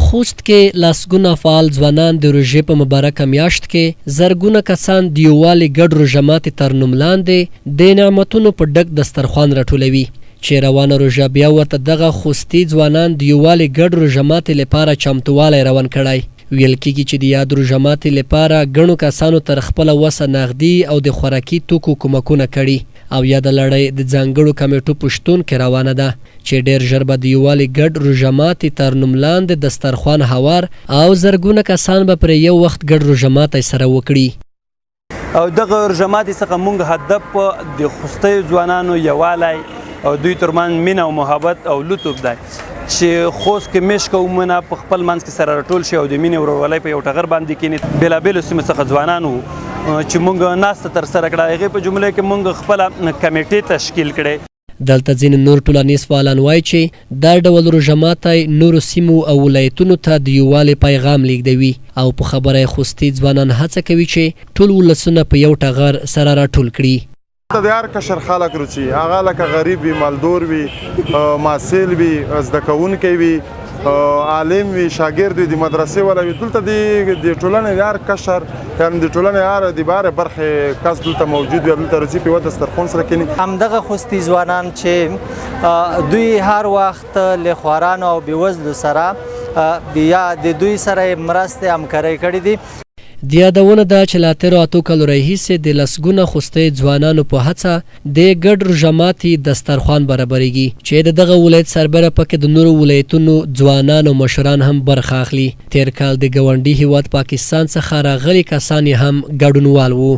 خوست کې لسګونه فعال ځوانان د روژې په مبارکه میاشت کې زرګونه کسان د یووالي ګډ روژه ماتي تر نوم لاندې د نعمتونو په ډک دسترخوان راټولوي چې روانه روژه بیا ورته دغه خوستي ځوانان د یووالي ګډ روژه ماتي لپاره چمتووالی روان کړی. ویل کېږي چې د یاد روژه ماتي لپاره ګڼو کسانو تر خپله وسه نغدي او د خوراکي توکو کومکونه کړي او یاده لړۍ د ځانګړو کمیټو په شتون کې روانه ده چې ډېر ژر به د یووالي ګډ روژه ماتي تر نوم لاندې دسترخوان هوار او زرګونه کسان به پرې یو وخت ګډ روژه ماتی سره وکړي. او دغه روژه ماتي څخه موږ هدف د خوستي ځوانانو یووالی او دوی ترمنځ مینه او محبت او لطف دی چې خوست کې مشک قومونه په خپل منځ کې سره راټول شي او د مینې ورورولۍ په یو ټغر باندې کښېني. بېلابېلو سیمو څخه ځوانان وو چې موږ ناسته ترسره کړه. هغې په جمله کې موږ خپله کمیټې تشکیل کړې. دلته ځینې نور ټولنیز فعالان وایي چې دا ډول روژه ماتی نورو سیمو او ولایتونو ته د یووالي پیغام لیږدوي او په خبره یې خوستي ځوانان هڅه کوي چې ټول ولسونه په یو ټغر سره راټول کړي. د هر کشر خلک روچي هغه لکه غریب وي، مالدور وي، محصل وي، زده کوونکی وي، عالم وي، شاګرد وي، د مدرسې والا وي. دلته د ټولنې د هر کشر یعنې د ټولنې هر د بهرې برخې کس دلته موجود وي. دلته روچي په یوه دسترخوان سره کښېني. همدغه خوستي ځوانان چې دوی هر وخت له خوارانو او بېوزلو سره بیا د دوی سره مرستې همکارۍ کړې دي. د یادونه ده چې له اتو اتو کالو راهیسې د لسګونه خوستي ځوانانو په هڅه د ګډ روژه ماتي دسترخوان برابریږي چې د دغه ولایت سربره پکې د نورو ولایتونو ځوانان او مشران هم برخه اخلي. تیر کال د ګاونډي هیواد پاکستان څخه راغلي کسان هم ګډونوال وو.